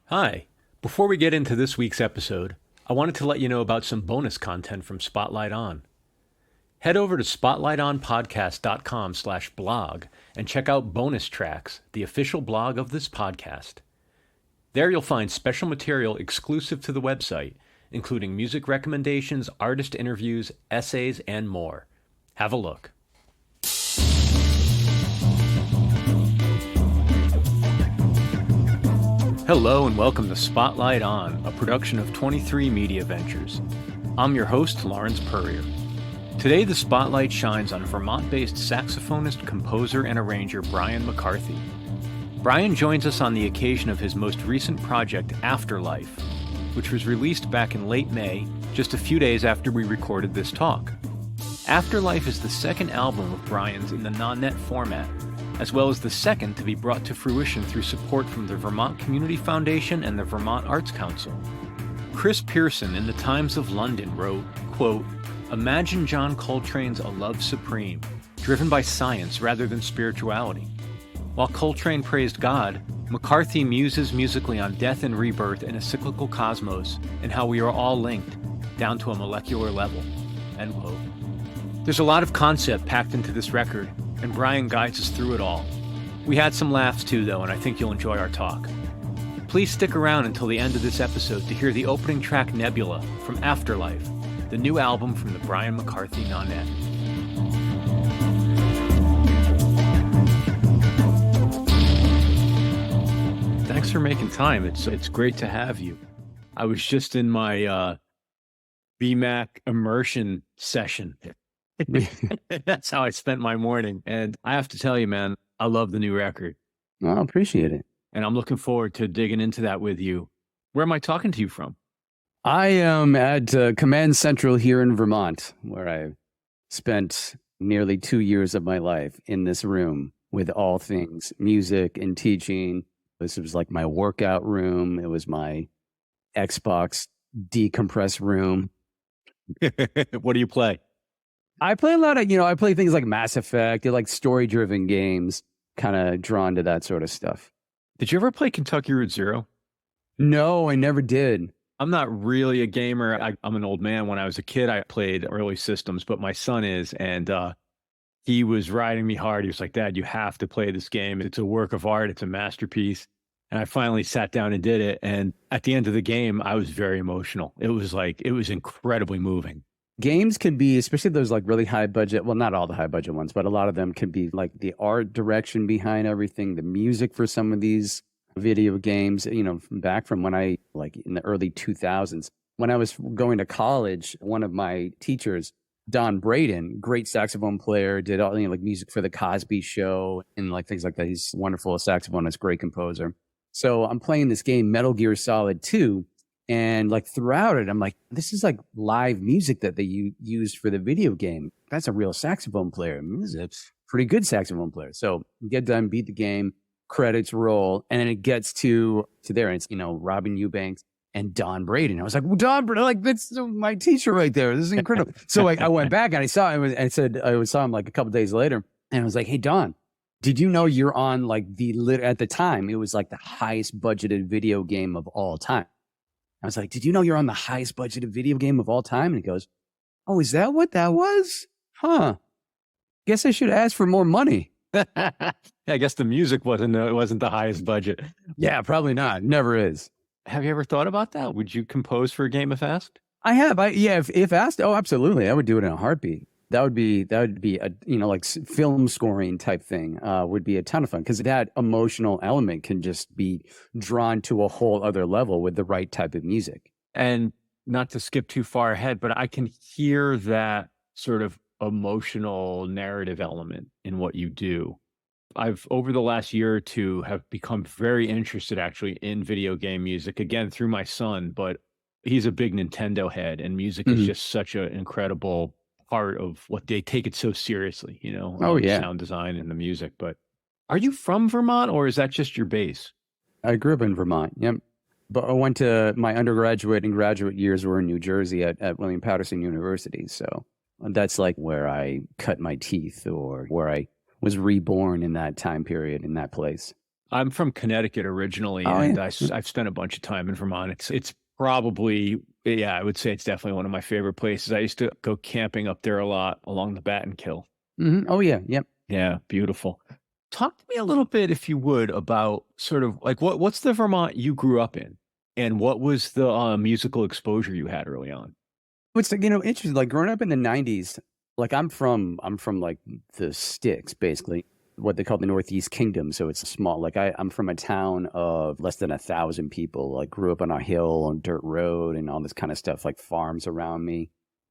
Hi. Before we get into this week's episode, I wanted to let you know about some bonus content from Spotlight On. Head over to spotlightonpodcast.com/blog and check out Bonus Tracks, the official blog of this podcast. There you'll find special material exclusive to the website, including music recommendations, artist interviews, essays, and more. Have a look. Hello and welcome to Spotlight On, a production of 23 Media Ventures. I'm your host, Lawrence Purrier. Today the spotlight shines on Vermont-based saxophonist, composer, and arranger Brian McCarthy. Brian joins us on the occasion of his most recent project, AfterLife, which was released back in late May, just a few days after we recorded this talk. AfterLife is the second album of Brian's in the non-net format, as well as the second to be brought to fruition through support from the Vermont Community Foundation and the Vermont Arts Council. Chris Pearson in the Times of London wrote, quote, "Imagine John Coltrane's A Love Supreme, driven by science rather than spirituality." While Coltrane praised God, McCarthy muses musically on death and rebirth in a cyclical cosmos and how we are all linked, down to a molecular level, end quote. There's a lot of concept packed into this record, and Brian guides us through it all. We had some laughs too, though, and I think you'll enjoy our talk. Please stick around until the end of this episode to hear the opening track Nebula from Afterlife, the new album from the Brian McCarthy Nonette. Thanks for making time. It's great to have you. I was just in my BMAC immersion session. That's how I spent my morning. And I have to tell you, man, I love the new record. I appreciate it. And I'm looking forward to digging into that with you. Where am I talking to you from? I am at Command Central here in Vermont, where I spent nearly 2 years of my life in this room with all things music and teaching. This was like my workout room. It was my Xbox decompress room. What do you play? I play a lot of, I play things like Mass Effect, like story-driven games, kind of drawn to that sort of stuff. Did you ever play Kentucky Route Zero? No, I never did. I'm not really a gamer. I'm an old man. When I was a kid, I played early systems, but my son is, and he was riding me hard. He was like, "Dad, you have to play this game. It's a work of art. It's a masterpiece." And I finally sat down and did it. And at the end of the game, I was very emotional. It was incredibly moving. Games can be, especially those like really high budget, well, not all the high budget ones, but a lot of them can be like the art direction behind everything, the music for some of these video games, back from when I, like in the early 2000s, when I was going to college, one of my teachers, Don Braden, great saxophone player, did all, like music for the Cosby Show and like things like that. He's wonderful saxophonist, great composer. So I'm playing this game, Metal Gear Solid 2. And like throughout it, I'm like, this is like live music that they used for the video game. That's a real saxophone player. This is a pretty good saxophone player. So get done, beat the game, credits roll, and then it gets to there, and it's Robin Eubanks and Don Braden. I was like, well, Don Braden, like that's my teacher right there. This is incredible. So I went back and I saw him, and I saw him like a couple days later, and I was like, hey Don, did you know you're on like at the time it was like the highest budgeted video game of all time? I was like, did you know you're on the highest budgeted video game of all time? And he goes, oh, is that what that was? Huh. Guess I should ask for more money. I guess the music wasn't the highest budget. Yeah, probably not. Never is. Have you ever thought about that? Would you compose for a game if asked? I have. If asked, oh, absolutely. I would do it in a heartbeat. That would be a like film scoring type thing. Would be a ton of fun because that emotional element can just be drawn to a whole other level with the right type of music. And not to skip too far ahead, but I can hear that sort of emotional narrative element in what you do. I've over the last year or two have become very interested actually in video game music, again through my son, but he's a big Nintendo head, and music is just such an incredible part of what they take it so seriously, Oh yeah, sound design and the music. But are you from Vermont, or is that just your base? I grew up in Vermont. Yep. But I went to my undergraduate and graduate years were in New Jersey at William Patterson University. So that's like where I cut my teeth, or where I was reborn in that time period, in that place. I'm from Connecticut originally, Oh and yeah. Yep. I've spent a bunch of time in Vermont. It's probably, yeah, I would say it's definitely one of my favorite places. I used to go camping up there a lot along the Battenkill. Oh yeah. Yep. Yeah, beautiful. Talk to me a little bit, if you would, about sort of like what's the Vermont you grew up in, and what was the musical exposure you had early on? It's interesting. Like growing up in the '90s, like I'm from like the sticks, basically, what they call the Northeast Kingdom. So it's small. Like I'm from a town of less than 1,000 people. Like grew up on a hill on dirt road and all this kind of stuff, like farms around me.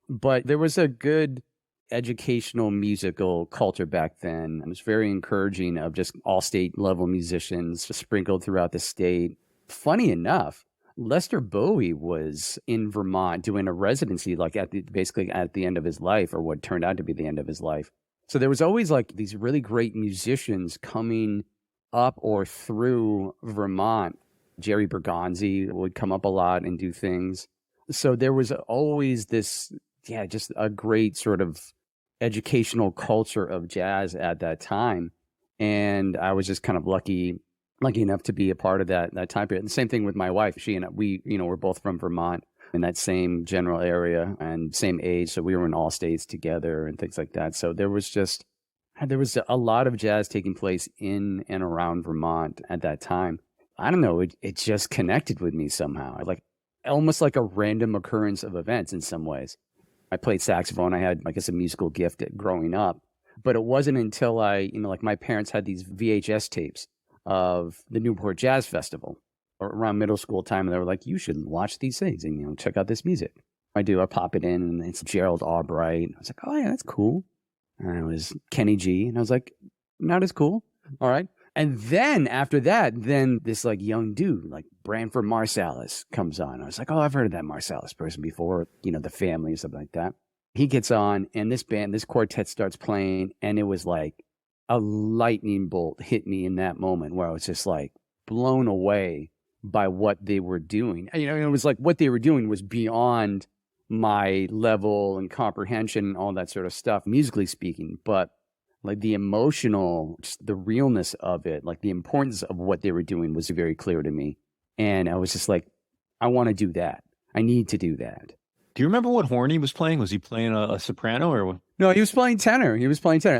But there was a good educational musical culture back then. It was very encouraging of just all state level musicians sprinkled throughout the state. Funny enough, Lester Bowie was in Vermont doing a residency, like basically at the end of his life, or what turned out to be the end of his life. So there was always like these really great musicians coming up or through Vermont. Jerry Bergonzi would come up a lot and do things. So there was always this, yeah, just a great sort of educational culture of jazz at that time. And I was just kind of lucky enough to be a part of that time period. And the same thing with my wife. She and we, we're both from Vermont in that same general area and same age. So we were in all states together and things like that. So there was a lot of jazz taking place in and around Vermont at that time. I don't know. It just connected with me somehow, like almost like a random occurrence of events in some ways. I played saxophone. I had, I guess, a musical gift growing up, but it wasn't until like my parents had these VHS tapes of the Newport Jazz Festival or around middle school time. And they were like, you should watch these things and, check out this music. I pop it in and it's Gerald Albright. I was like, oh yeah, that's cool. And it was Kenny G. And I was like, not as cool. All right. And then after that, then this like young dude, like Branford Marsalis comes on. I was like, oh, I've heard of that Marsalis person before, the family and stuff like that. He gets on and this quartet starts playing. And it was like a lightning bolt hit me in that moment where I was just like blown away by what they were doing. It was like what they were doing was beyond my level and comprehension and all that sort of stuff, musically speaking. But like the emotional, just the realness of it, like the importance of what they were doing was very clear to me. And I was just like, I want to do that. I need to do that. Do you remember what horn he was playing? Was he playing a soprano or what? No, he was playing tenor.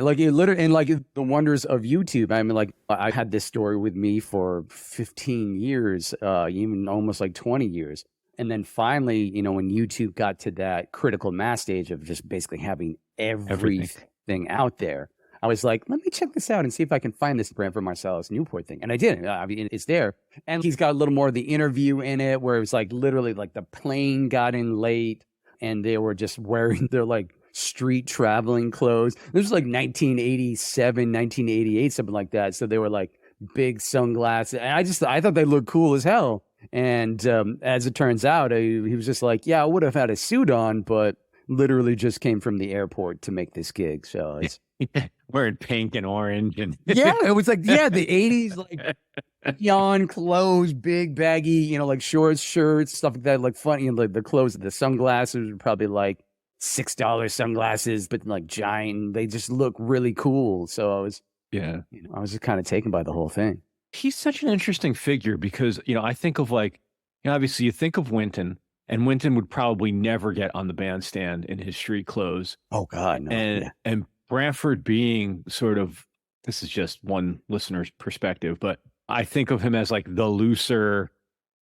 Like it literally, and like the wonders of YouTube. I mean, like I had this story with me for 15 years, even almost like 20 years. And then finally, when YouTube got to that critical mass stage of just basically having everything out there, I was like, let me check this out and see if I can find this Branford Marsalis Newport thing. And I did. I mean, it's there. And he's got a little more of the interview in it where it was like literally like the plane got in late and they were just wearing their like street traveling clothes. This was like 1987, 1988, something like that. So they were like big sunglasses. And I thought they looked cool as hell. And as it turns out, he was just like, yeah, I would have had a suit on, but literally just came from the airport to make this gig. So it's wearing pink and orange and yeah, it was like the 80s, like neon clothes, big baggy, like short shirts, stuff like that, like funny. And like the clothes, the sunglasses were probably like $6 sunglasses, but like giant. They just look really cool. So I was just kind of taken by the whole thing. He's such an interesting figure because, I think of like, obviously you think of Wynton, and Wynton would probably never get on the bandstand in his street clothes. Oh God, no. And Branford being sort of, this is just one listener's perspective, but I think of him as like the looser,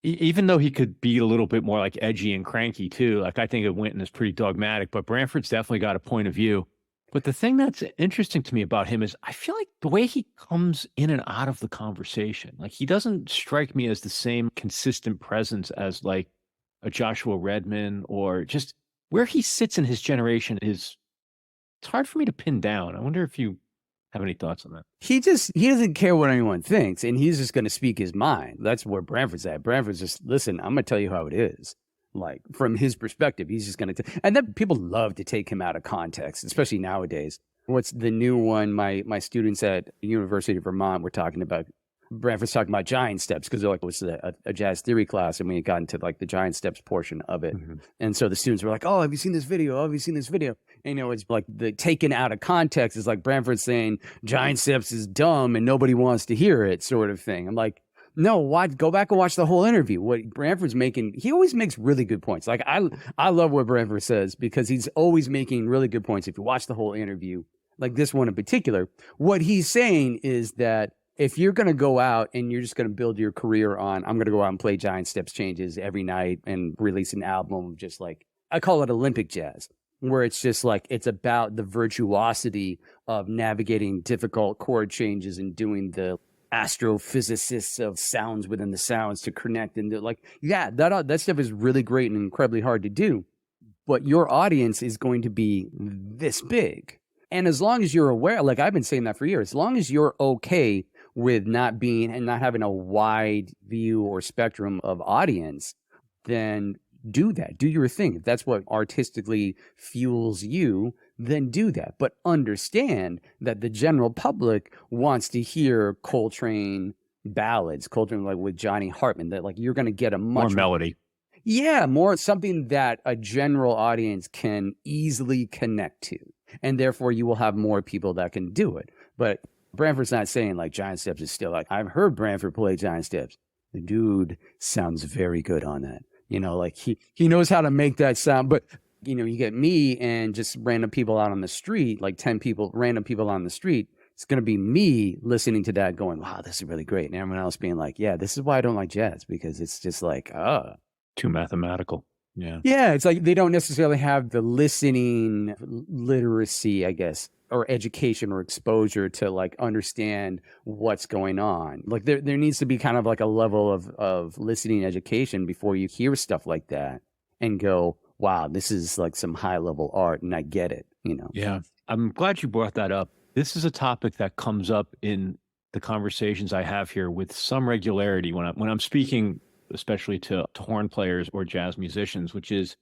even though he could be a little bit more like edgy and cranky too. Like I think of Wynton as pretty dogmatic, but Branford's definitely got a point of view. But the thing that's interesting to me about him is I feel like the way he comes in and out of the conversation, like he doesn't strike me as the same consistent presence as like a Joshua Redman, or just where he sits in his generation it's hard for me to pin down. I wonder if you have any thoughts on that. He doesn't care what anyone thinks, and he's just going to speak his mind. That's where Branford's at. Branford's just, listen, I'm going to tell you how it is. Like from his perspective, he's just going to, and then people love to take him out of context, especially nowadays. What's the new one? My students at University of Vermont were talking about Branford's talking about giant steps because they're like, it was a jazz theory class, and we got into like the giant steps portion of it. Mm-hmm. And so the students were like, oh, have you seen this video? Oh, have you seen this video? And, it's like the taken out of context is like Branford saying giant steps is dumb and nobody wants to hear it sort of thing. I'm like, no, go back and watch the whole interview. What Branford's making, he always makes really good points. Like I love what Branford says because he's always making really good points. If you watch the whole interview, like this one in particular, what he's saying is that if you're going to go out and you're just going to build your career on, I'm going to go out and play giant steps changes every night and release an album of just like, I call it Olympic jazz, where it's just like, it's about the virtuosity of navigating difficult chord changes and doing the astrophysicists of sounds within the sounds to connect. And like, yeah, that stuff is really great and incredibly hard to do. But your audience is going to be this big. And as long as you're aware, like I've been saying that for years, as long as you're okay with not having a wide view or spectrum of audience, then do that. Do your thing. If that's what artistically fuels you, then do that. But understand that the general public wants to hear Coltrane ballads, Coltrane like with Johnny Hartman, that like you're going to get a much more melody. Yeah, more something that a general audience can easily connect to. And therefore you will have more people that can do it. But Branford's not saying like giant steps is still like, I've heard Branford play giant steps. The dude sounds very good on that. Like he knows how to make that sound. But, you get me and just random people out on the street, like 10 people, random people on the street. It's going to be me listening to that going, wow, this is really great. And everyone else being like, yeah, this is why I don't like jazz, because it's just like, too mathematical. Yeah. Yeah. It's like they don't necessarily have the listening literacy, I guess, or education or exposure to like understand what's going on. Like there needs to be kind of like a level of listening education before you hear stuff like that and go, wow, this is like some high level art and I get it, Yeah. I'm glad you brought that up. This is a topic that comes up in the conversations I have here with some regularity when I'm speaking, especially to horn players or jazz musicians, which is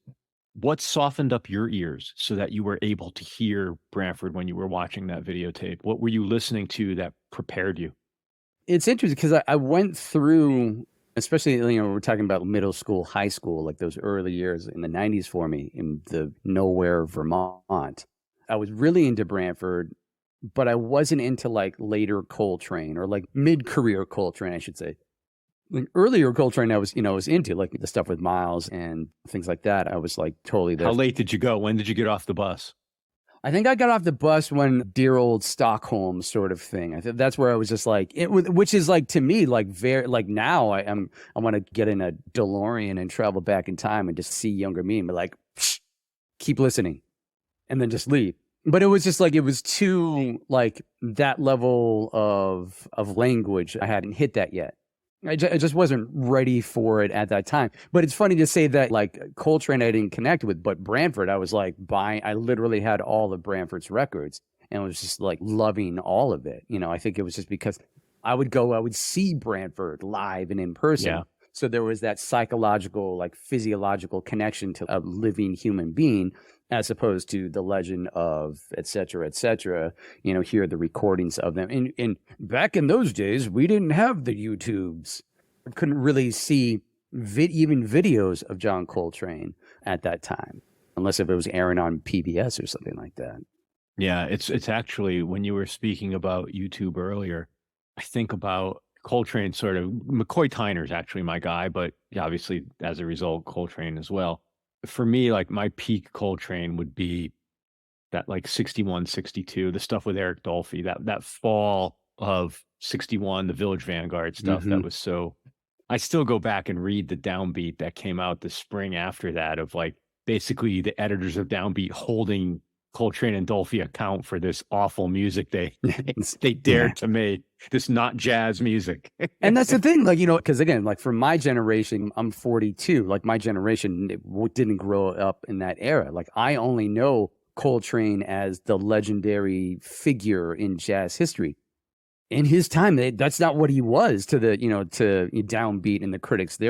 what softened up your ears so that you were able to hear Branford when you were watching that videotape? What were you listening to that prepared you? It's interesting because I went through, especially, we're talking about middle school, high school, like those early years in the 90s for me in the nowhere, Vermont. I was really into Branford, but I wasn't into like later Coltrane or like mid-career Coltrane, I should say. Like earlier Coltrane, I was into like the stuff with Miles and things like that. I was like totally there. How late did you go? When did you get off the bus? I think I got off the bus when dear old Stockholm sort of thing. I think that's where I was just like, which is like to me, like very, like now I want to get in a DeLorean and travel back in time and just see younger me and be like, keep listening and then just leave. But it was just like, it was too like that level of language. I hadn't hit that yet. I just wasn't ready for it at that time. But it's funny to say that like Coltrane I didn't connect with, but Branford I was like I literally had all of Branford's records and was just like loving all of it. I think it was just because I would see Branford live and in person. Yeah. So there was that psychological, like physiological connection to a living human being, as opposed to the legend of et cetera, hear the recordings of them. And back in those days, we didn't have the YouTubes. I couldn't really see even videos of John Coltrane at that time, unless if it was airing on PBS or something like that. Yeah, it's actually, when you were speaking about YouTube earlier, I think about Coltrane sort of, McCoy Tyner's actually my guy, but obviously as a result, Coltrane as well. For me, like my peak Coltrane would be that like 61, 62, the stuff with Eric Dolphy, that fall of 61, the Village Vanguard stuff. That was so, I still go back and read the Downbeat that came out the spring after that, of like basically the editors of Downbeat holding Coltrane and Dolphy account for this awful music they dared to make, this not jazz music. And that's the thing, like, because again, like for my generation, I'm 42, like my generation didn't grow up in that era. Like I only know Coltrane as the legendary figure in jazz history. In his time, that's not what he was to the, to Downbeat and the critics. He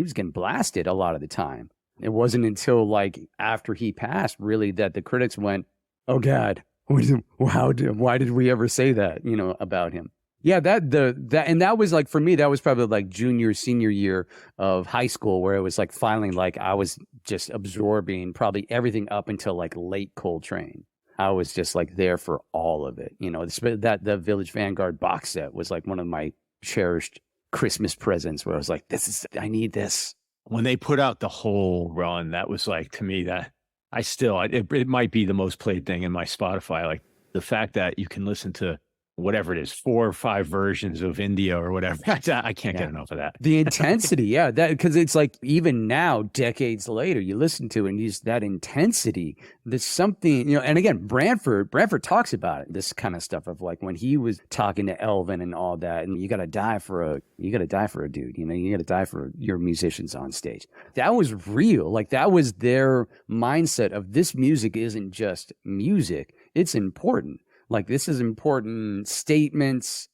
was getting blasted a lot of the time. It wasn't until like after he passed really that the critics went, oh God, why did we ever say that, about him? Yeah, that was like for me, that was probably like junior, senior year of high school where it was like finally like I was just absorbing probably everything up until like late Coltrane. I was just like there for all of it. That the Village Vanguard box set was like one of my cherished Christmas presents where I was like, I need this. When they put out the whole run, that was like, to me, that it might be the most played thing in my Spotify. Like the fact that you can listen to whatever it is, 4 or 5 versions of India or whatever. I can't get enough of that. The intensity, yeah, that because it's like even now, decades later, you listen to it and use that intensity. There's something, and again, Branford talks about it, this kind of stuff of like when he was talking to Elvin and all that, and you got to die for a dude, you got to die for your musicians on stage. That was real. Like that was their mindset of this music isn't just music, it's important. Like this is important statements,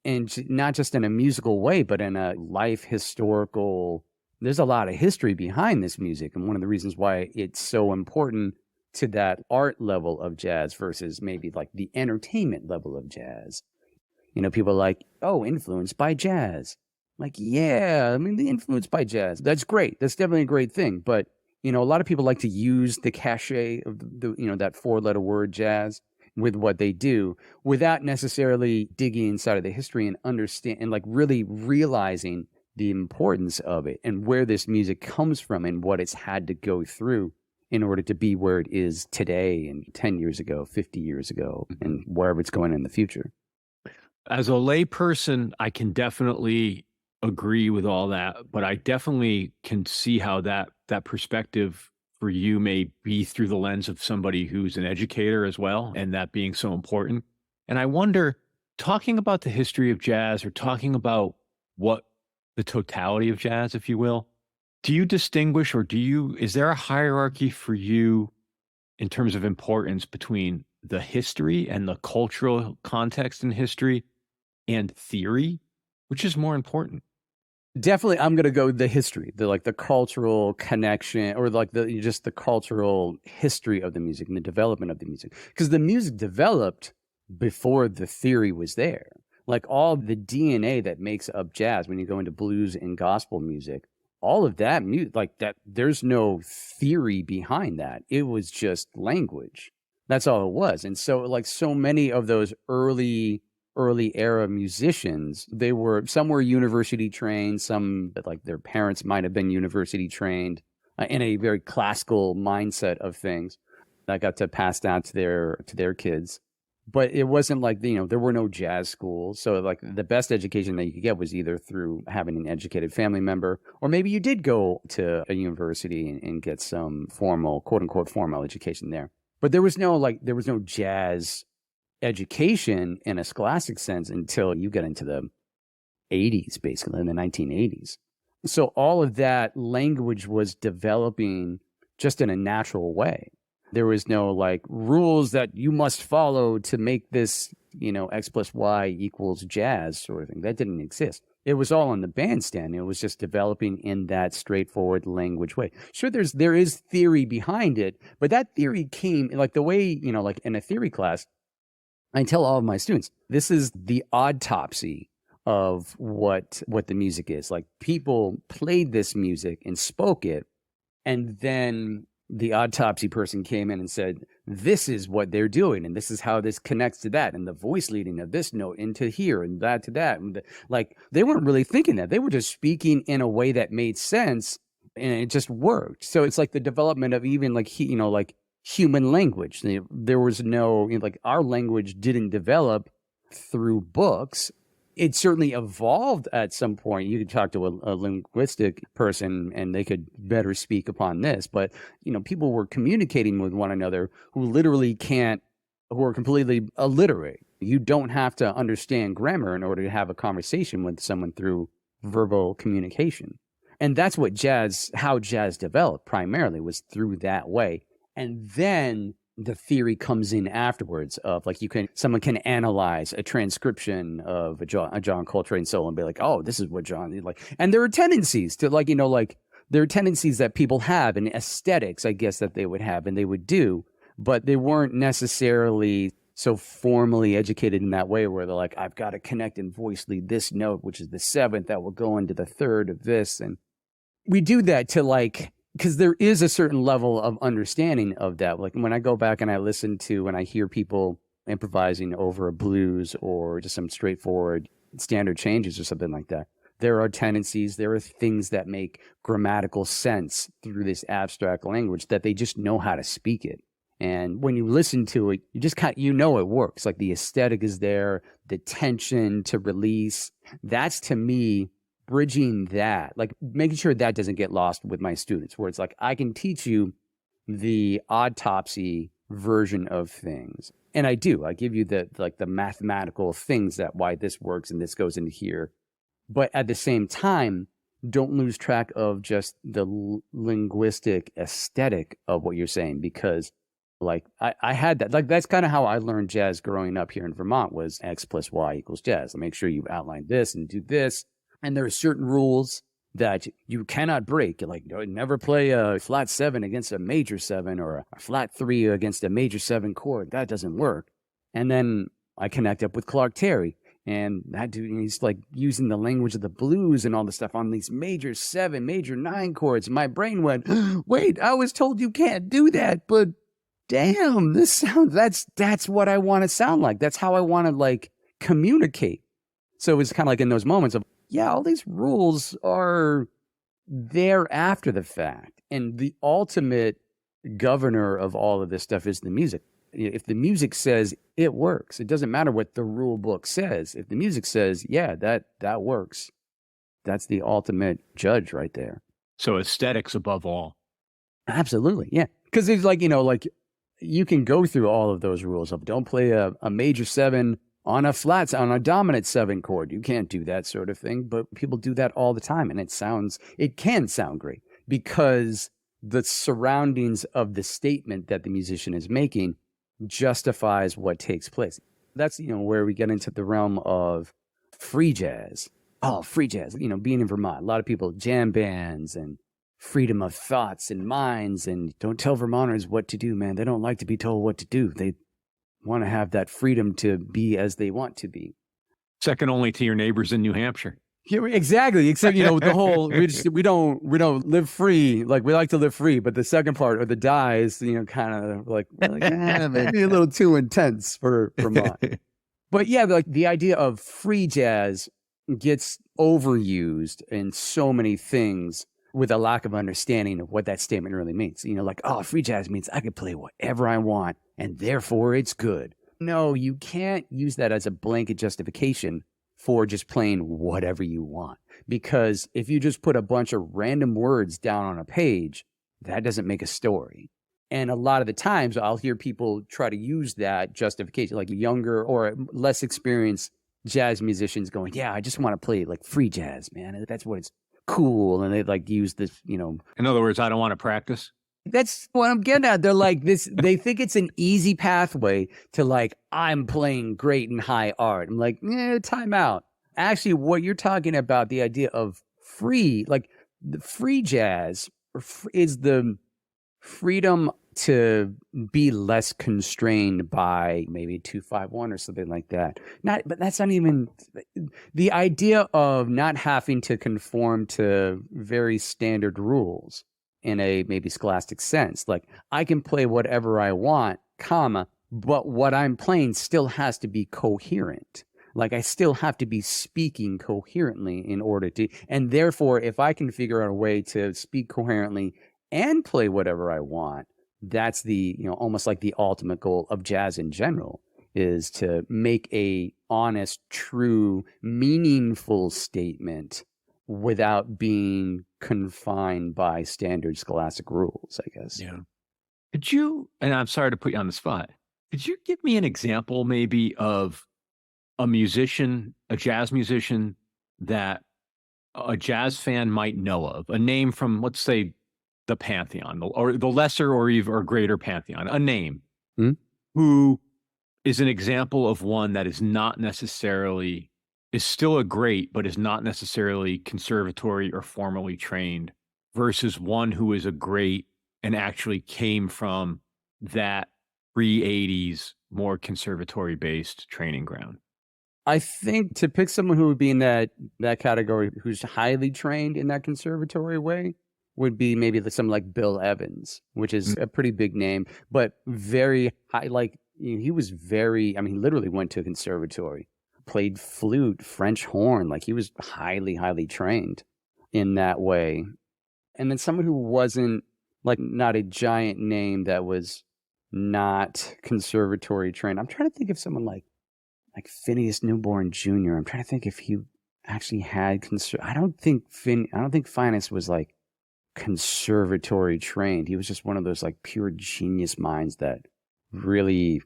and not just in a musical way, but in a life historical. There's a lot of history behind this music, and one of the reasons why it's so important to that art level of jazz versus maybe like the entertainment level of jazz. People are like, oh, influenced by jazz. Like, yeah, I mean, the influence by jazz. That's great. That's definitely a great thing. But, a lot of people like to use the cachet of that 4-letter word jazz with what they do without necessarily digging inside of the history and understand and like really realizing the importance of it and where this music comes from and what it's had to go through in order to be where it is today and 10 years ago, 50 years ago, and wherever it's going in the future. As a layperson, I can definitely agree with all that, but I definitely can see how that perspective for you may be through the lens of somebody who's an educator as well, and that being so important. And I wonder, talking about the history of jazz or talking about what the totality of jazz, if you will, do you distinguish or is there a hierarchy for you in terms of importance between the history and the cultural context in history and theory? Which is more important? Definitely, I'm going to go the history, the cultural connection, or like just the cultural history of the music and the development of the music. Because the music developed before the theory was there. Like all the DNA that makes up jazz, when you go into blues and gospel music, all of that music, like that, there's no theory behind that. It was just language. That's all it was. And so, like so many of those early era musicians, some were university trained, some like their parents might have been university trained in a very classical mindset of things that got to pass down to their kids. But it wasn't like, there were no jazz schools. So like the best education that you could get was either through having an educated family member, or maybe you did go to a university and get some formal, quote unquote, formal education there. But there was no jazz education in a scholastic sense until you get into the 80s, basically in the 1980s. So all of that language was developing just in a natural way. There was no like rules that you must follow to make this, X plus Y equals jazz sort of thing. That didn't exist. It was all on the bandstand. It was just developing in that straightforward language way. Sure, there is theory behind it, but that theory came like the way, like in a theory class, I tell all of my students, this is the autopsy of what the music is. Like people played this music and spoke it, and then the autopsy person came in and said, this is what they're doing, and this is how this connects to that, and the voice leading of this note into here and that to that. And like they weren't really thinking that. They were just speaking in a way that made sense, and it just worked. So it's like the development of even like, like human language. There was no, like our language didn't develop through books. It certainly evolved at some point. You could talk to a linguistic person and they could better speak upon this. But, people were communicating with one another who are completely illiterate. You don't have to understand grammar in order to have a conversation with someone through verbal communication. And that's how jazz developed primarily, was through that way. And then the theory comes in afterwards of like someone can analyze a transcription of a John Coltrane solo and be like, oh, this is what John like. And there are tendencies to like, there are tendencies that people have and aesthetics, I guess, that they would have and they would do, but they weren't necessarily so formally educated in that way where they're like, I've got to connect and voice lead this note, which is the seventh that will go into the third of this. And we do that to like, because there is a certain level of understanding of that. Like when I go back and I listen to and I hear people improvising over a blues or just some straightforward standard changes or something like that, there are tendencies, there are things that make grammatical sense through this abstract language that they just know how to speak it. And when you listen to it, you just it works. Like the aesthetic is there, the tension to release. That's to me bridging that, like making sure that doesn't get lost with my students, where it's like I can teach you the autopsy version of things. And I do. I give you the mathematical things that why this works and this goes into here. But at the same time, don't lose track of just the linguistic aesthetic of what you're saying, because like I had that, like that's kind of how I learned jazz growing up here in Vermont was X plus Y equals jazz. Make sure you outline this and do this. And there are certain rules that you cannot break. You're like, never play a flat 7 against a major 7 or a flat 3 against a major 7 chord. That doesn't work. And then I connect up with Clark Terry. And that dude, he's like using the language of the blues and all the stuff on these major 7, major 9 chords. My brain went, wait, I was told you can't do that, but damn, this sounds, that's what I want to sound like. That's how I want to like communicate. So it's kind of like in those moments of, yeah, all these rules are there after the fact. And the ultimate governor of all of this stuff is the music. If the music says it works, it doesn't matter what the rule book says. If the music says, yeah, that works, that's the ultimate judge right there. So aesthetics above all. Absolutely, yeah. Because it's like, like you can go through all of those rules of don't play a major 7 on a dominant 7 chord. You can't do that sort of thing, but people do that all the time. And it can sound great because the surroundings of the statement that the musician is making justifies what takes place. That's, where we get into the realm of free jazz. Oh, free jazz, being in Vermont, a lot of people, jam bands and freedom of thoughts and minds. And don't tell Vermonters what to do, man. They don't like to be told what to do. They want to have that freedom to be as they want to be. Second only to your neighbors in New Hampshire. Yeah, exactly. Except, the whole, we don't live free. Like we like to live free, but the second part or the die is, kind of like maybe a little too intense for Vermont. But yeah, like the idea of free jazz gets overused in so many things with a lack of understanding of what that statement really means. Like, oh, free jazz means I can play whatever I want and therefore it's good. No, you can't use that as a blanket justification for just playing whatever you want. Because if you just put a bunch of random words down on a page, that doesn't make a story. And a lot of the times I'll hear people try to use that justification, like younger or less experienced jazz musicians going, yeah, I just want to play like free jazz, man. That's what it's cool. And they like use this, In other words, I don't want to practice. That's what I'm getting at. They're like this, they think it's an easy pathway to like, I'm playing great and high art. I'm like, time out. Actually, what you're talking about, the idea of free, like the free jazz is the freedom to be less constrained by maybe 251 or something like that. But that's not even the idea of not having to conform to very standard rules in a maybe scholastic sense. Like I can play whatever I want, but what I'm playing still has to be coherent. Like I still have to be speaking coherently in order to, and therefore if I can figure out a way to speak coherently and play whatever I want, that's the, almost like the ultimate goal of jazz in general, is to make a honest, true, meaningful statement without being confined by standard scholastic rules, I guess. Yeah. Could you, and I'm sorry to put you on the spot, could you give me an example maybe of a musician, a jazz musician that a jazz fan might know of, a name from, let's say, the Pantheon, or the lesser or greater Pantheon, a name who is an example of one that is not necessarily, is still a great, but is not necessarily conservatory or formally trained, versus one who is a great and actually came from that pre-80s more conservatory-based training ground? I think to pick someone who would be in that category, who's highly trained in that conservatory way, would be maybe someone like Bill Evans, which is a pretty big name, but very high. Like he was very, I mean, he literally went to a conservatory, played flute, French horn. Like he was highly, highly trained in that way. And then someone who wasn't like not a giant name that was not conservatory trained. I'm trying to think of someone like Phineas Newborn Jr. I'm trying to think if he actually had I don't think Phineas was like conservatory trained. He was just one of those like pure genius minds that really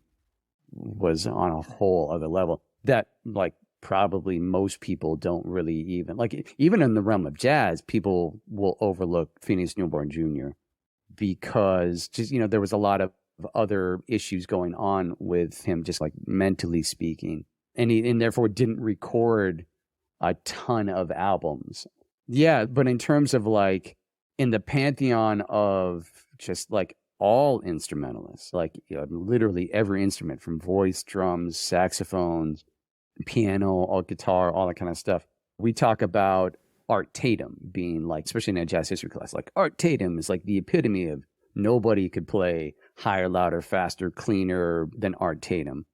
was on a whole other level that like probably most people don't really even in the realm of jazz, people will overlook Phineas Newborn Jr. because just, there was a lot of other issues going on with him, just like mentally speaking. And therefore didn't record a ton of albums. Yeah. But in terms of like in the pantheon of just like all instrumentalists, like literally every instrument from voice, drums, saxophones, piano, all guitar, all that kind of stuff. We talk about Art Tatum being like, especially in a jazz history class, like Art Tatum is like the epitome of nobody could play higher, louder, faster, cleaner than Art Tatum.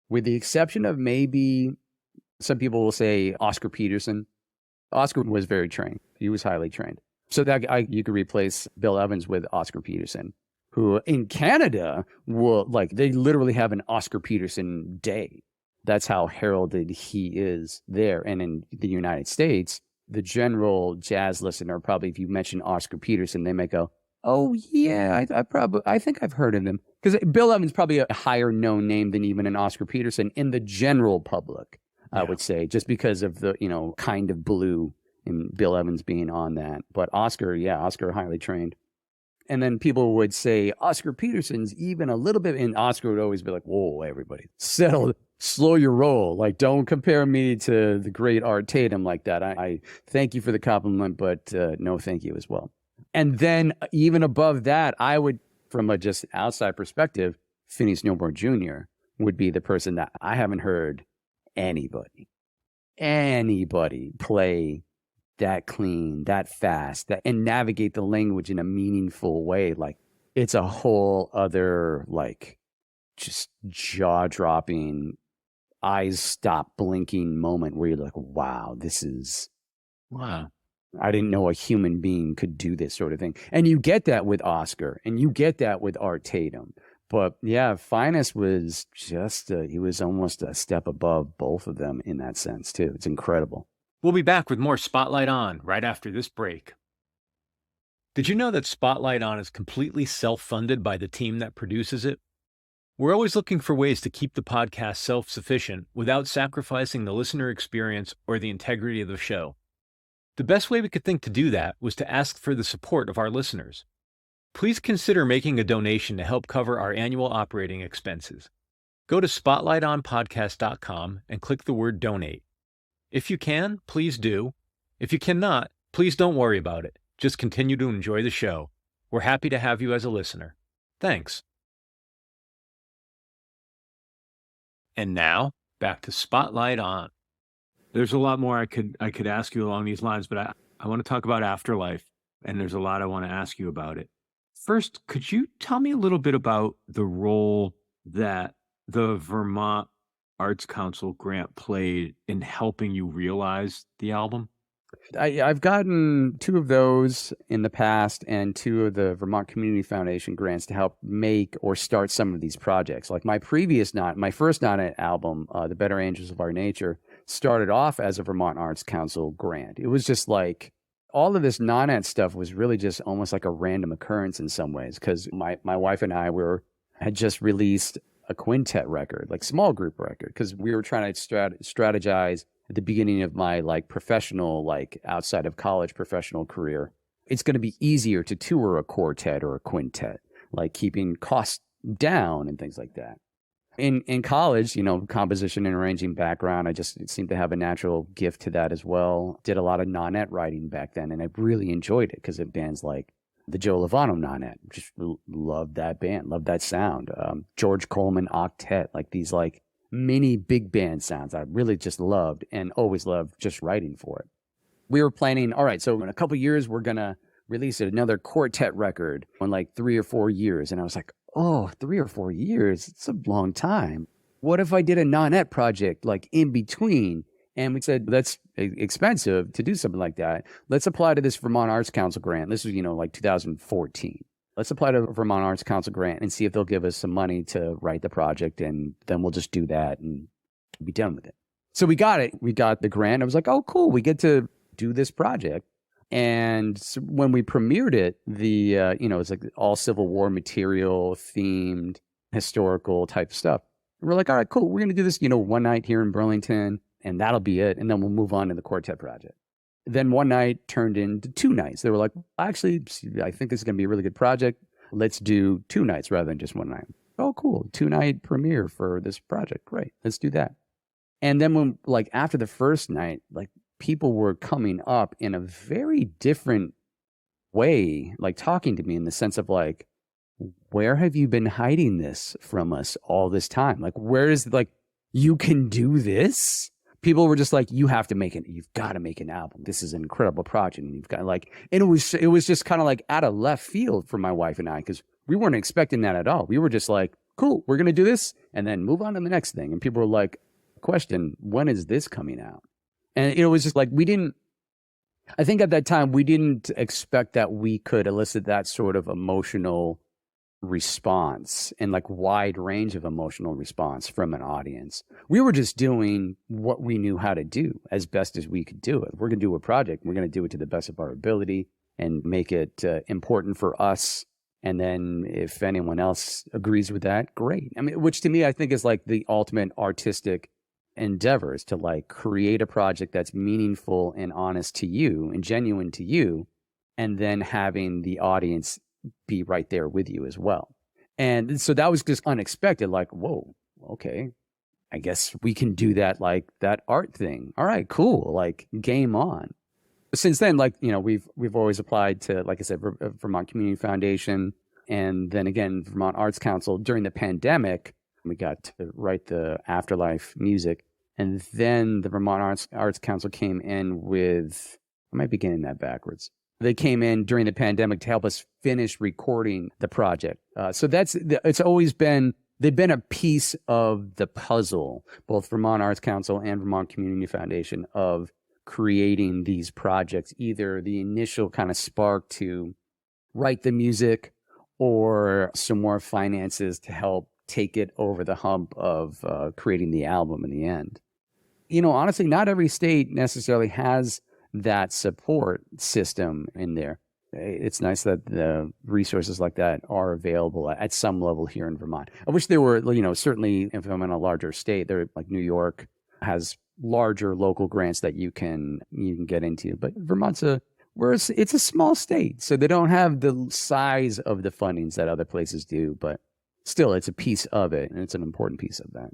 With the exception of maybe some people will say Oscar Peterson. Oscar was very trained. He was highly trained. So that you could replace Bill Evans with Oscar Peterson, who in Canada they literally have an Oscar Peterson day. That's how heralded he is there. And in the United States, the general jazz listener, probably if you mention Oscar Peterson, they may go, oh yeah, I think I've heard of him. Because Bill Evans is probably a higher known name than even an Oscar Peterson in the general public, I would say, just because of the, kind of blue and Bill Evans being on that. But Oscar highly trained. And then people would say Oscar Peterson's even a little bit, and Oscar would always be like, whoa, everybody, slow your roll. Like, don't compare me to the great Art Tatum like that. I thank you for the compliment, but no thank you as well. And then even above that, I would, from a just outside perspective, Phineas Newborn Jr. would be the person that I haven't heard anybody play that clean, that fast, and navigate the language in a meaningful way. Like it's a whole other, like, just jaw-dropping, eyes stop blinking moment where you're like, wow. I didn't know a human being could do this sort of thing. And you get that with Oscar, and you get that with Art Tatum. But yeah, Finest was just, he was almost a step above both of them in that sense too. It's incredible. We'll be back with more Spotlight On right after this break. Did you know that Spotlight On is completely self-funded by the team that produces it? We're always looking for ways to keep the podcast self-sufficient without sacrificing the listener experience or the integrity of the show. The best way we could think to do that was to ask for the support of our listeners. Please consider making a donation to help cover our annual operating expenses. Go to spotlightonpodcast.com and click the word donate. If you can, please do. If you cannot, please don't worry about it. Just continue to enjoy the show. We're happy to have you as a listener. Thanks. And now, back to Spotlight On. There's a lot more I could ask you along these lines, but I want to talk about AfterLife, and there's a lot I want to ask you about it. First, could you tell me a little bit about the role that the Vermont Arts Council grant played in helping you realize the album? I've gotten 2 of those in the past and 2 of the Vermont Community Foundation grants to help make or start some of these projects. Like my first non-ed album, The Better Angels of Our Nature, started off as a Vermont Arts Council grant. It was just like all of this non-ed stuff was really just almost like a random occurrence in some ways, because my wife and I had just released a quintet record, like small group record, because we were trying to strategize at the beginning of my like professional, like outside of college professional career. It's going to be easier to tour a quartet or a quintet, like keeping costs down and things like that. In college, composition and arranging background, I just seemed to have a natural gift to that as well. Did a lot of non-ed writing back then, and I really enjoyed it because of bands like the Joe Lovano Nonet. Just loved that band, loved that sound. George Coleman Octet, like these like mini big band sounds I really just loved and always loved just writing for it. We were planning, all right, so in a couple years, we're going to release another quartet record in like 3 or 4 years. And I was like, oh, 3 or 4 years, it's a long time. What if I did a Nonet project like in between? And we said, that's expensive to do something like that. Let's apply to this Vermont Arts Council grant. This was, like 2014. Let's apply to Vermont Arts Council grant and see if they'll give us some money to write the project. And then we'll just do that and be done with it. So we got it. We got the grant. I was like, oh, cool. We get to do this project. And so when we premiered it, it's like all Civil War material, themed, historical type stuff. And we're like, all right, cool. We're going to do this, one night here in Burlington. And that'll be it. And then we'll move on to the quartet project. Then one night turned into 2 nights. They were like, actually, I think this is going to be a really good project. Let's do 2 nights rather than just one night. Oh, cool. 2-night premiere for this project. Great. Let's do that. And then when, like, after the first night, like, people were coming up in a very different way, like talking to me in the sense of like, where have you been hiding this from us all this time? Like, where is, like, you can do this? People were just like, you've got to make an album. This is an incredible project. And you've got like, and it was just kind of like out of left field for my wife and I, because we weren't expecting that at all. We were just like, cool, we're going to do this and then move on to the next thing. And people were like, question, when is this coming out? And it was just like, I think at that time, we didn't expect that we could elicit that sort of emotional response and like wide range of emotional response from an audience. We were just doing what we knew how to do as best as we could do it. We're going to do a project. We're going to do it to the best of our ability and make it important for us. And then if anyone else agrees with that, great. I mean, which to me, I think is like the ultimate artistic endeavor, is to like create a project that's meaningful and honest to you and genuine to you, and then having the audience be right there with you as well. And so that was just unexpected, like, whoa, okay, I guess we can do that, like that art thing. All right, cool, like game on. Since then, like, we've always applied to, like I said, Vermont Community Foundation, and then again, Vermont Arts Council. During the pandemic, we got to write the AfterLife music, and then the Vermont Arts Council came in with, I might be getting that backwards. They came in during the pandemic to help us finish recording the project. So it's always been, they've been a piece of the puzzle, both Vermont Arts Council and Vermont Community Foundation, of creating these projects, either the initial kind of spark to write the music or some more finances to help take it over the hump of creating the album in the end. Honestly, not every state necessarily has that support system in there. It's nice that the resources like that are available at some level here in Vermont. I wish there were, certainly if I'm in a larger state, there, like New York has larger local grants that you can get into. But Vermont's it's a small state, so they don't have the size of the fundings that other places do. But still, it's a piece of it, and it's an important piece of that.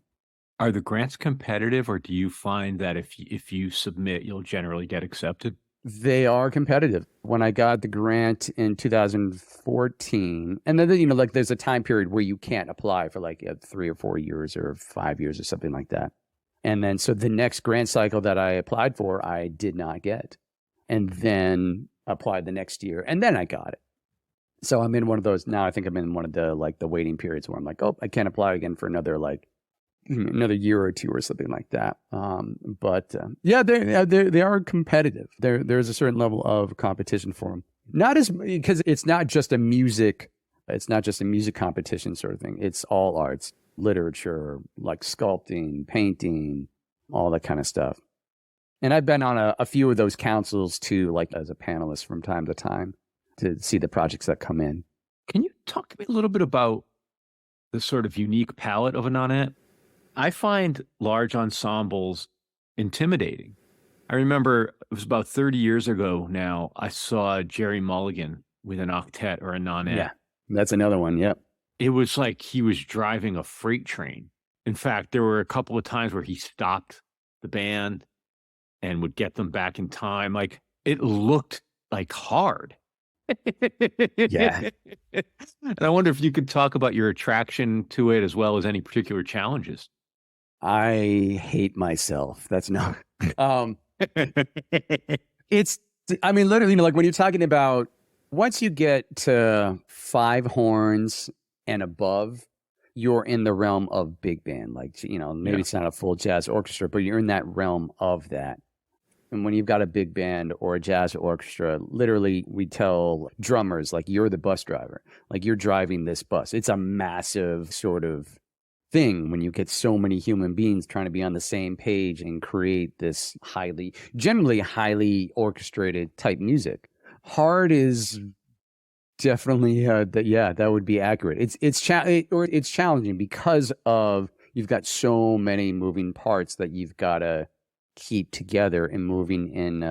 Are the grants competitive, or do you find that if you submit, you'll generally get accepted? They are competitive. When I got the grant in 2014, and then, like there's a time period where you can't apply for like 3 or 4 years or 5 years or something like that. And then, so the next grant cycle that I applied for, I did not get, and then applied the next year, and then I got it. So I'm in one of those now. I think I'm in one of the like the waiting periods where I'm like, oh, I can't apply again for another year or 2 or something like that. Yeah, they are competitive. There's a certain level of competition for them. Because it's not just a music competition sort of thing. It's all arts, literature, like sculpting, painting, all that kind of stuff. And I've been on a few of those councils too, like as a panelist from time to time, to see the projects that come in. Can you talk to me a little bit about the sort of unique palette of a nonet? I find large ensembles intimidating. I remember it was about 30 years ago now, I saw Jerry Mulligan with an octet or a nonet. Yeah, that's another one, yep. It was like he was driving a freight train. In fact, there were a couple of times where he stopped the band and would get them back in time. Like, it looked like hard. Yeah. And I wonder if you could talk about your attraction to it as well as any particular challenges. I hate myself. That's no. Um, it's, I mean, literally, like when you're talking about once you get to five horns and above, you're in the realm of big band. Like, maybe Yeah. it's not a full jazz orchestra, but you're in that realm of that. And when you've got a big band or a jazz orchestra, literally, we tell drummers, like, you're the bus driver, like, you're driving this bus. It's a massive sort of thing when you get so many human beings trying to be on the same page and create this generally highly orchestrated type music. Hard is definitely that would be accurate. It's challenging because of you've got so many moving parts that you've got to keep together and moving in.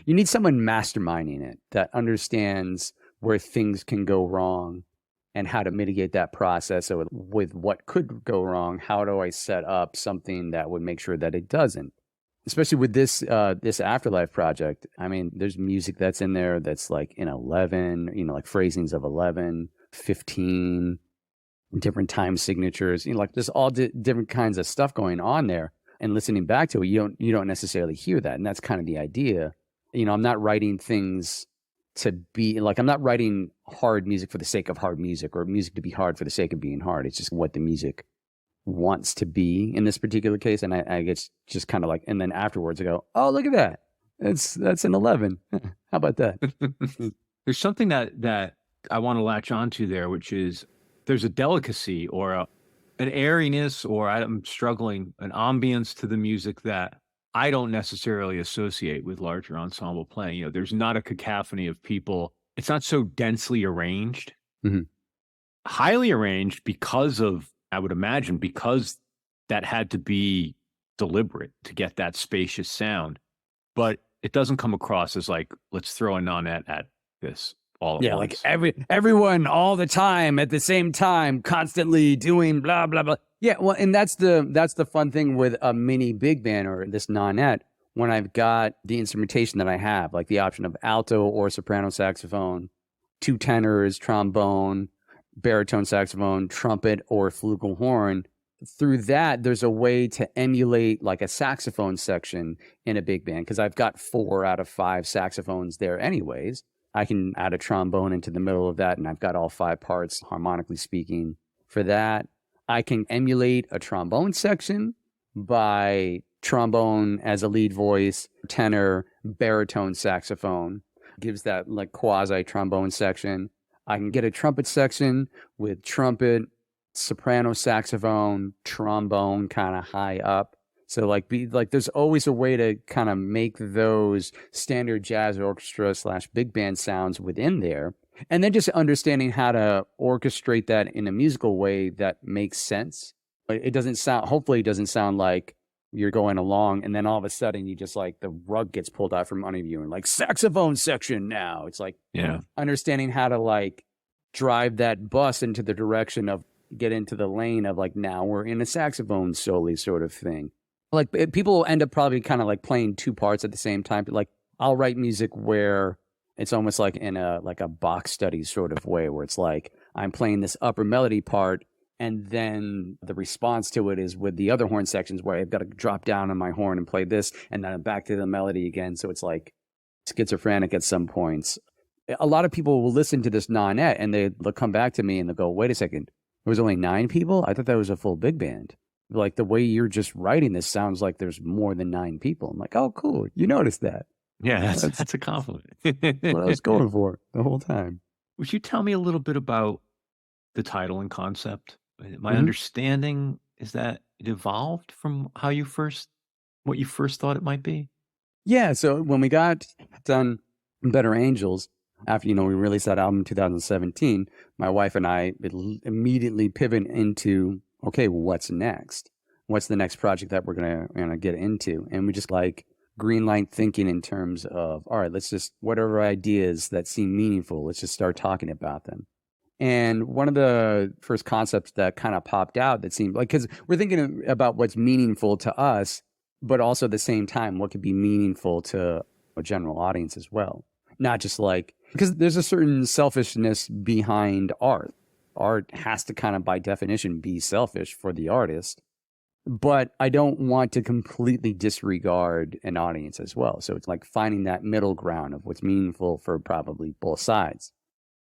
You need someone masterminding it that understands where things can go wrong and how to mitigate that process with what could go wrong. How do I set up something that would make sure that it doesn't? Especially with this Afterlife project. I mean, there's music that's in there that's like in 11, like phrasings of 11, 15, different time signatures, like there's all different kinds of stuff going on there. And listening back to it, you don't necessarily hear that. And that's kind of the idea. I'm not writing things to be like, I'm not writing hard music for the sake of hard music or music to be hard for the sake of being hard. It's just what the music wants to be in this particular case. And I get just kind of like, and then afterwards I go, oh, look at that. That's an 11. How about that? There's something that I want to latch onto there, which is there's a delicacy or an airiness, or I'm struggling, an ambience to the music that I don't necessarily associate with larger ensemble playing. There's not a cacophony of people. It's not so densely arranged, Mhm. highly arranged I would imagine, because that had to be deliberate to get that spacious sound. But it doesn't come across as like, let's throw a nonette at this all at Yeah, once. like everyone all the time at the same time, constantly doing blah blah blah. Yeah, well, and that's the fun thing with a mini big band or this nonette. When I've got the instrumentation that I have, like the option of alto or soprano saxophone, two tenors, trombone, baritone saxophone, trumpet, or flugelhorn. Through that, there's a way to emulate like a saxophone section in a big band because I've got 4 out of 5 saxophones there anyways. I can add a trombone into the middle of that, and I've got all 5 parts, harmonically speaking. For that, I can emulate a trombone section by trombone as a lead voice, tenor, baritone saxophone. Gives that like quasi trombone section. I can get a trumpet section with trumpet, soprano saxophone, trombone kind of high up. So there's always a way to kind of make those standard jazz orchestra / big band sounds within there. And then just understanding how to orchestrate that in a musical way that makes sense. Hopefully it doesn't sound like you're going along and then all of a sudden you just like the rug gets pulled out from under you and like saxophone section now. It's like understanding how to like drive that bus into the direction of get into the lane of like now we're in a saxophone solo sort of thing. Like people end up probably kind of like playing 2 parts at the same time. Like I'll write music where it's almost like in a Bach study sort of way where it's like I'm playing this upper melody part and then the response to it is with the other horn sections where I've got to drop down on my horn and play this and then I'm back to the melody again. So it's like schizophrenic at some points. A lot of people will listen to this nonette and they'll come back to me and they'll go, wait a second, there was only 9 people? I thought that was a full big band. Like the way you're just writing this sounds like there's more than 9 people. I'm like, oh, cool. You noticed that. Yeah, that's a compliment. What I was going for the whole time. Would you tell me a little bit about the title and concept? My understanding is that it evolved from what you first thought it might be. Yeah. So when we got done Better Angels, after, we released that album in 2017, my wife and I immediately pivot into, okay, what's next? What's the next project that we're going to get into? And we just like green light thinking in terms of, all right, let's just, whatever ideas that seem meaningful, let's just start talking about them. And one of the first concepts that kind of popped out that seemed like, because we're thinking about what's meaningful to us, but also at the same time, what could be meaningful to a general audience as well. Not just like, Because there's a certain selfishness behind art. Art has to kind of, by definition, be selfish for the artist. But I don't want to completely disregard an audience as well. So it's like finding that middle ground of what's meaningful for probably both sides.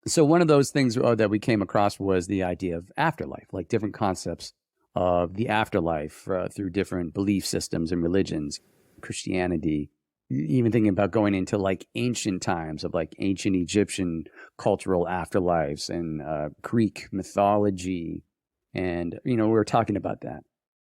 So one of those things that we came across was the idea of afterlife, like different concepts of the afterlife through different belief systems and religions, Christianity, even thinking about going into like ancient times of like ancient Egyptian cultural afterlives and Greek mythology. And, we were talking about that.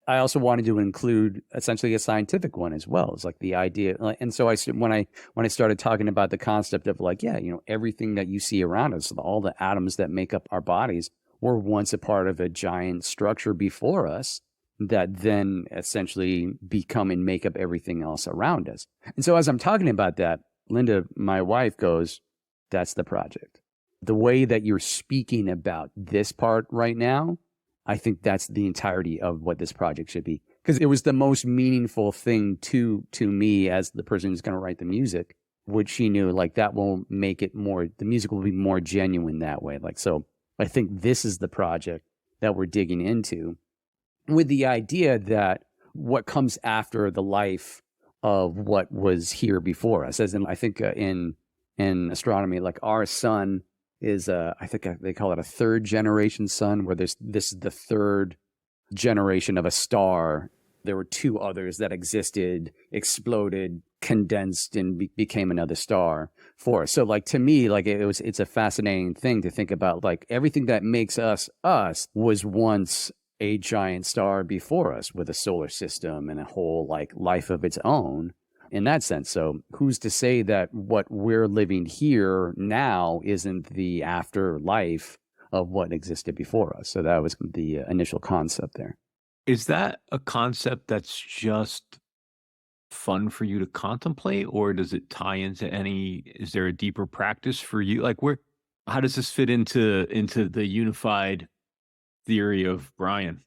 I also wanted to include essentially a scientific one as well. It's like the idea. And so when I started talking about the concept of like, everything that you see around us, all the atoms that make up our bodies were once a part of a giant structure before us that then essentially become and make up everything else around us. And so as I'm talking about that, Linda, my wife, goes, that's the project. The way that you're speaking about this part right now, I think that's the entirety of what this project should be. Because it was the most meaningful thing to me as the person who's going to write the music, which she knew like that will make it more, the music will be more genuine that way. Like, so I think this is the project that we're digging into with the idea that what comes after the life of what was here before us, as in, I think in astronomy, like our sun is I think they call it a third generation sun, where this is the third generation of a star. There were two others that existed, exploded, condensed, and became another star for us. So like to me, like it's a fascinating thing to think about. Like everything that makes us was once a giant star before us with a solar system and a whole like life of its own. In that sense. So who's to say that what we're living here now isn't the afterlife of what existed before us? So that was the initial concept there. Is that a concept that's just fun for you to contemplate, or does it tie into is there a deeper practice for you? Like how does this fit into the unified theory of Brian?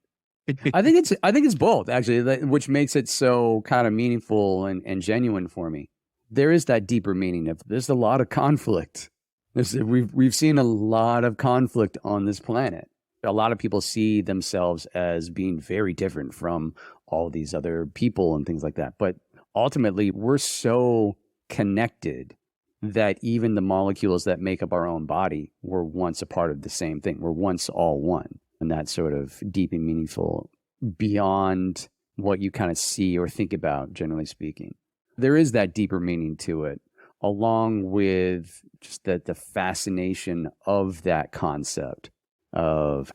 I think it's both, actually, which makes it so kind of meaningful and genuine for me. There is that deeper meaning of there's a lot of conflict. We've seen a lot of conflict on this planet. A lot of people see themselves as being very different from all these other people and things like that. But ultimately, we're so connected that even the molecules that make up our own body were once a part of the same thing. We're once all one. And that's sort of deep and meaningful beyond what you kind of see or think about, generally speaking. There is that deeper meaning to it, along with just the fascination of that concept of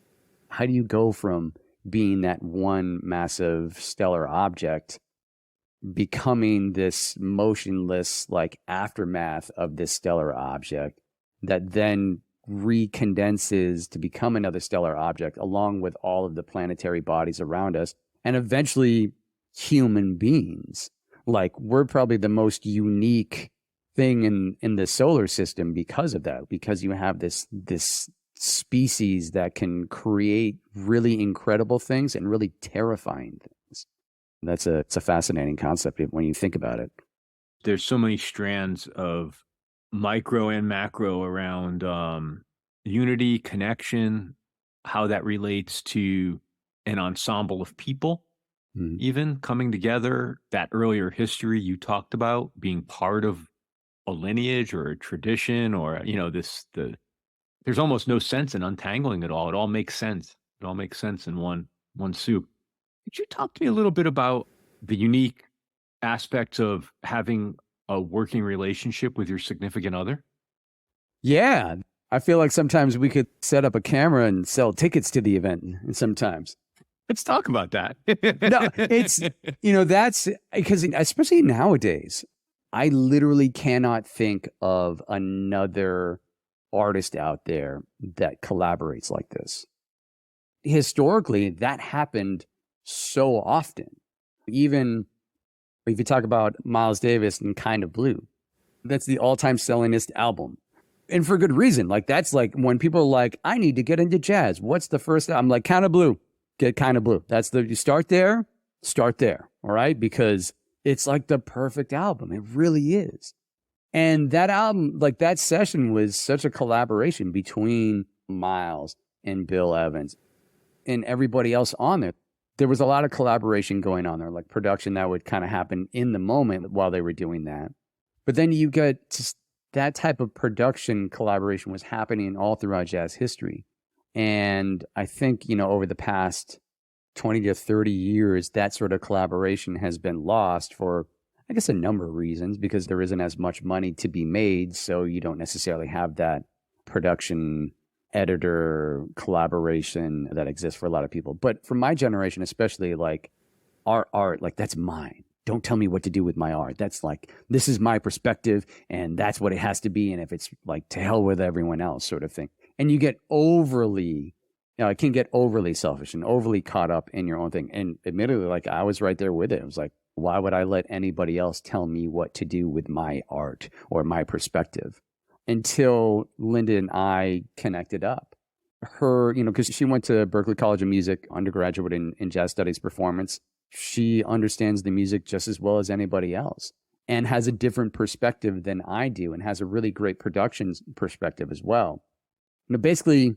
how do you go from being that one massive stellar object becoming this motionless like aftermath of this stellar object that then recondenses to become another stellar object along with all of the planetary bodies around us and eventually human beings. Like we're probably the most unique thing in the solar system because of that, because you have this species that can create really incredible things and really terrifying things. It's a fascinating concept when you think about it. There's so many strands of micro and macro around unity, connection, how that relates to an ensemble of people, even coming together, that earlier history you talked about, being part of a lineage or a tradition or, there's almost no sense in untangling it all. It all makes sense. It all makes sense in one soup. Could you talk to me a little bit about the unique aspects of having a working relationship with your significant other? Yeah. I feel like sometimes we could set up a camera and sell tickets to the event. And sometimes let's talk about that. No, it's, that's because especially nowadays, I literally cannot think of another artist out there that collaborates like this. Historically, that happened so often. Even if you talk about Miles Davis and Kind of Blue, that's the all-time sellingest album. And for good reason. Like, that's like when people are like, I need to get into jazz. What's the first? I'm like, Kind of Blue. Get Kind of Blue. You start there. All right. Because it's like the perfect album. It really is. And that album, like that session was such a collaboration between Miles and Bill Evans and everybody else on it. There was a lot of collaboration going on there, like production that would kind of happen in the moment while they were doing that. But then you get just that type of production collaboration was happening all throughout jazz history. And I think, over the past 20 to 30 years, that sort of collaboration has been lost for, I guess, a number of reasons, because there isn't as much money to be made. So you don't necessarily have that production editor collaboration that exists for a lot of people. But for my generation, especially, like our art, like that's mine. Don't tell me what to do with my art. That's like, this is my perspective and that's what it has to be. And if it's like, to hell with everyone else sort of thing. And you get overly, it can get overly selfish and overly caught up in your own thing. And admittedly, like I was right there with it. It was like, why would I let anybody else tell me what to do with my art or my perspective? Until Linda and I connected up. Her, because she went to Berklee College of Music, undergraduate in jazz studies performance. She understands the music just as well as anybody else and has a different perspective than I do and has a really great production perspective as well. Basically,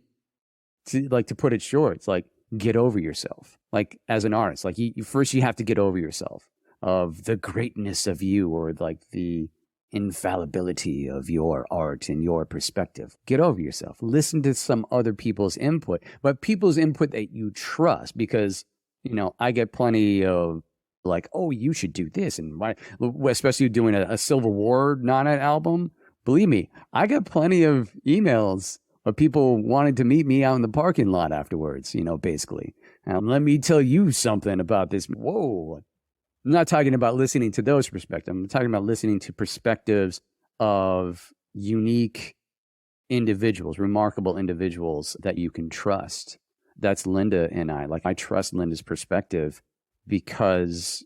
to put it short, it's like, get over yourself. Like as an artist, like first you have to get over yourself of the greatness of you or like the infallibility of your art and your perspective. Get over yourself. Listen to some other people's input, but people's input that you trust, because I get plenty of like, oh, you should do this. And why, especially doing a Civil War Nana album. Believe me, I got plenty of emails of people wanting to meet me out in the parking lot afterwards, basically. Let me tell you something about this. Whoa. I'm not talking about listening to those perspectives. I'm talking about listening to perspectives of unique individuals, remarkable individuals that you can trust. That's Linda and I. Like, I trust Linda's perspective because,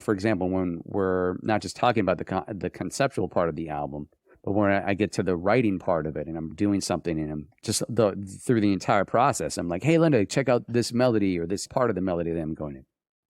for example, when we're not just talking about the conceptual part of the album, but when I get to the writing part of it and I'm doing something and I'm just through the entire process, I'm like, hey, Linda, check out this melody or this part of the melody that I'm going in.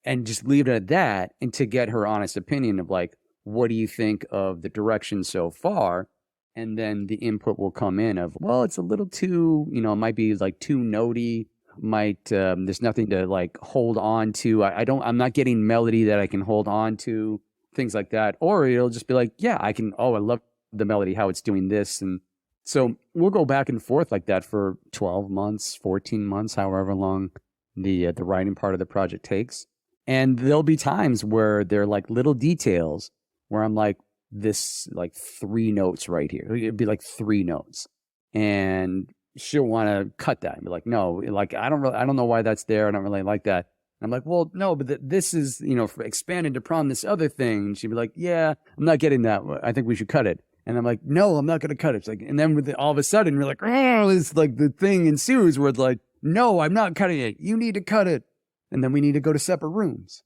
And just leave it at that, and to get her honest opinion of like, what do you think of the direction so far? And then the input will come in of, well, it's a little too, it might be like too notey. There's nothing to like hold on to. I'm not getting melody that I can hold on to, things like that. Or it'll just be like, yeah, I love the melody, how it's doing this. And so we'll go back and forth like that for 12 months, 14 months, however long the writing part of the project takes. And there'll be times where they're like little details where I'm like, this like 3 notes right here. It'd be like 3 notes. And she'll want to cut that and be like, no, like, I don't know why that's there. I don't really like that. And I'm like, well, no, but this is, for expanded upon this other thing. And she'd be like, yeah, I'm not getting that. I think we should cut it. And I'm like, no, I'm not going to cut it. It's like, and then all of a sudden we're like, oh, it's like the thing ensues where it's like, no, I'm not cutting it. You need to cut it. And then we need to go to separate rooms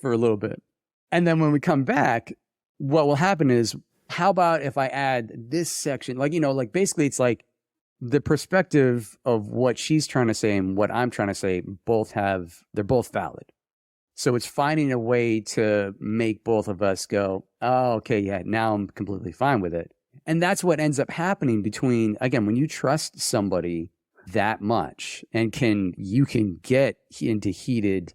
for a little bit. And then when we come back, what will happen is, how about if I add this section? Like, like basically it's like the perspective of what she's trying to say and what I'm trying to say, they're both valid. So it's finding a way to make both of us go, oh, okay, yeah, now I'm completely fine with it. And that's what ends up happening between, again, when you trust somebody that much and you can get into heated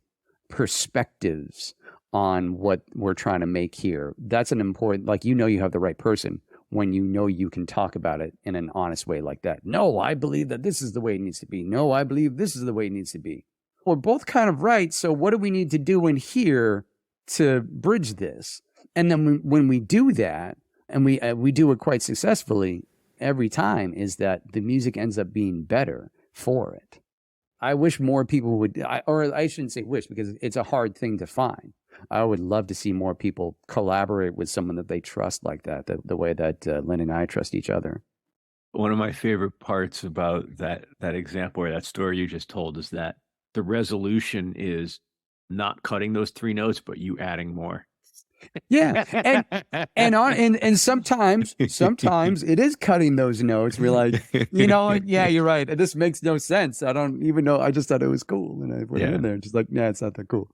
perspectives on what we're trying to make here. That's an important, like, you have the right person when you can talk about it in an honest way like that. No, I believe that this is the way it needs to be. No, I believe this is the way it needs to be. We're both kind of right. So what do we need to do in here to bridge this? And then when we do that, and we do it quite successfully every time, is that the music ends up being better for it. I wish more people would, or I shouldn't say wish, because it's a hard thing to find. I would love to see more people collaborate with someone that they trust like that, the way that Lynn and I trust each other. One of my favorite parts about that example or that story you just told is that the resolution is not cutting those 3 notes, but you adding more. Yeah, and sometimes it is cutting those notes. We're like, yeah, you're right. This makes no sense. I don't even know. I just thought it was cool, and I put it in there. Just like, it's not that cool.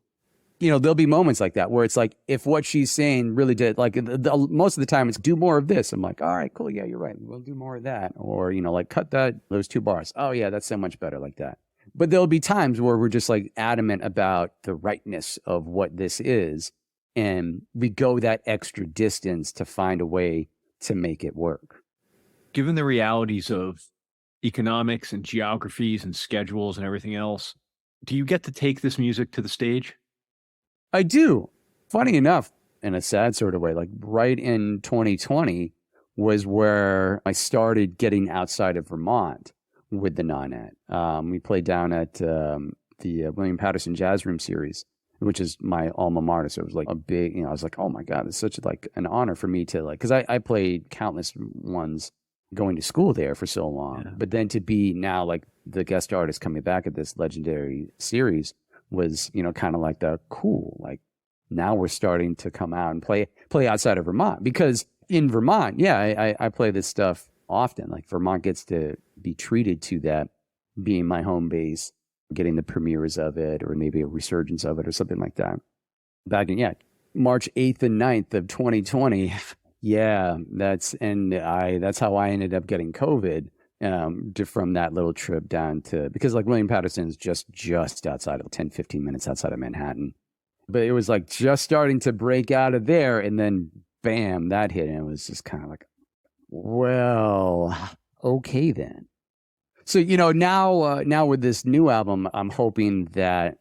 there'll be moments like that where it's like, if what she's saying really did, like most of the time it's do more of this. I'm like, all right, cool. Yeah, you're right. We'll do more of that. Or, like cut those 2 bars. Oh yeah, that's so much better like that. But there'll be times where we're just like adamant about the rightness of what this is. And we go that extra distance to find a way to make it work. Given the realities of economics and geographies and schedules and everything else, do you get to take this music to the stage? I do. Funny enough, in a sad sort of way, like right in 2020 was where I started getting outside of Vermont with the Nonette. We played down at the William Patterson Jazz Room series, which is my alma mater. So it was like a big, I was like, oh my God, it's such like an honor for me to like, because I played countless ones going to school there for so long. Yeah. But then to be now like the guest artist coming back at this legendary series was, kind of like the cool, like now we're starting to come out and play outside of Vermont, because in Vermont, yeah, I play this stuff often. Like Vermont gets to be treated to that being my home base, getting the premieres of it, or maybe a resurgence of it or something like that. Back in, March 8th and 9th of 2020. Yeah, that's how I ended up getting COVID from that little trip down to, because like William Patterson is just outside of 10, 15 minutes outside of Manhattan. But it was like just starting to break out of there, and then bam, that hit, and it was just kind of like, well, okay then. So, now with this new album, I'm hoping that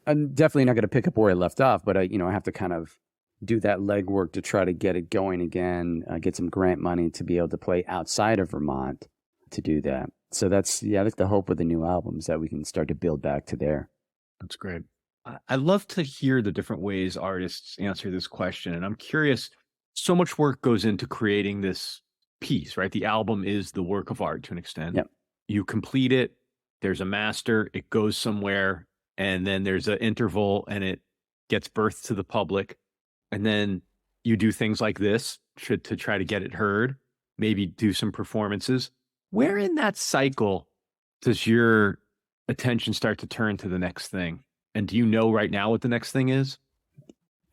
I'm definitely not going to pick up where I left off, but I have to kind of do that legwork to try to get it going again, get some grant money to be able to play outside of Vermont to do that. So that's the hope with the new album, is that we can start to build back to there. That's great. I love to hear the different ways artists answer this question. And I'm curious, so much work goes into creating this piece, right? The album is the work of art to an extent. Yep. You complete it, there's a master, it goes somewhere, and then there's an interval and it gets birthed to the public. And then you do things like this to try to get it heard, maybe do some performances. Where in that cycle does your attention start to turn to the next thing? And do you know right now what the next thing is?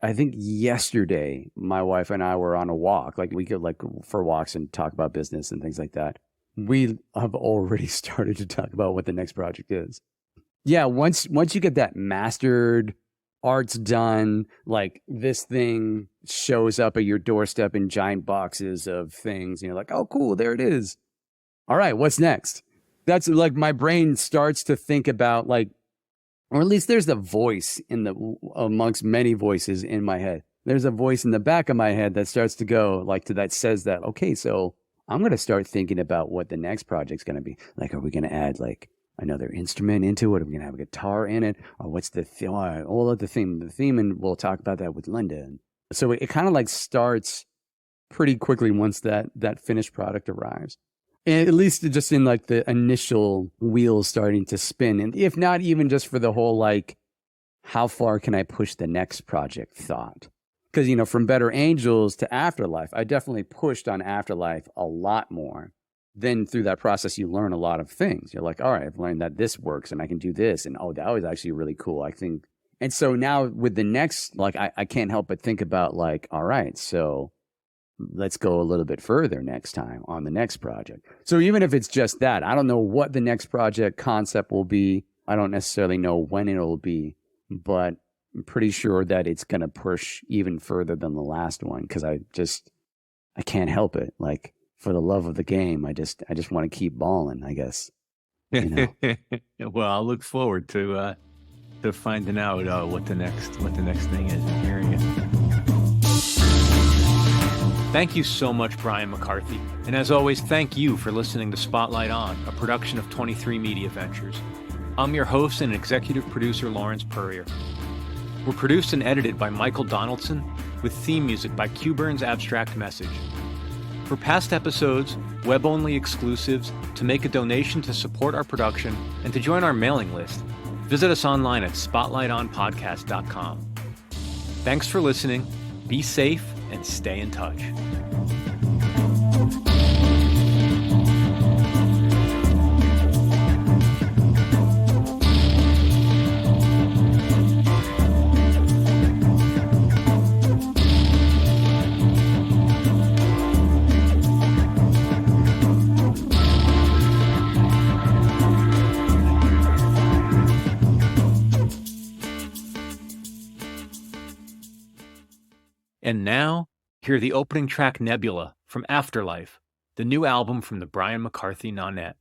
I think yesterday, my wife and I were on a walk. Like we could for walks and talk about business and things like that. We have already started to talk about what the next project is. Yeah, once you get that mastered, art's done, like this thing shows up at your doorstep in giant boxes of things, and you're like, oh, cool, there it is. All right, what's next? That's like my brain starts to think about like, or at least there's the voice amongst many voices in my head. There's a voice in the back of my head that starts to go like that says that, okay, so I'm going to start thinking about what the next project's going to be. Like, are we going to add like another instrument into it? Are we going to have a guitar in it? Or what's the theme? All of the theme, and we'll talk about that with Linda. So it kind of like starts pretty quickly once that finished product arrives. And at least just in like the initial wheels starting to spin. And if not even just for the whole, like, how far can I push the next project thought? Because, from Better Angels to AfterLife, I definitely pushed on AfterLife a lot more. Then through that process, you learn a lot of things. You're like, all right, I've learned that this works and I can do this. And, oh, that was actually really cool, I think. And so now with the next, like, I can't help but think about like, all right, so let's go a little bit further next time on the next project. So even if it's just that, I don't know what the next project concept will be. I don't necessarily know when it'll be, but I'm pretty sure that it's going to push even further than the last one, because I can't help it. Like, for the love of the game, I just want to keep balling, I guess. Well, I'll look forward to finding out what the next thing is and hearing it. Thank you so much, Brian McCarthy. And as always, thank you for listening to Spotlight On, a production of 23 Media Ventures. I'm your host and executive producer, Lawrence Purrier. We're produced and edited by Michael Donaldson, with theme music by Q-Burn's Abstract Message. For past episodes, web-only exclusives, to make a donation to support our production, and to join our mailing list, visit us online at spotlightonpodcast.com. Thanks for listening, be safe, and stay in touch. And now, hear the opening track Nebula from AfterLife, the new album from the Brian McCarthy Nonette.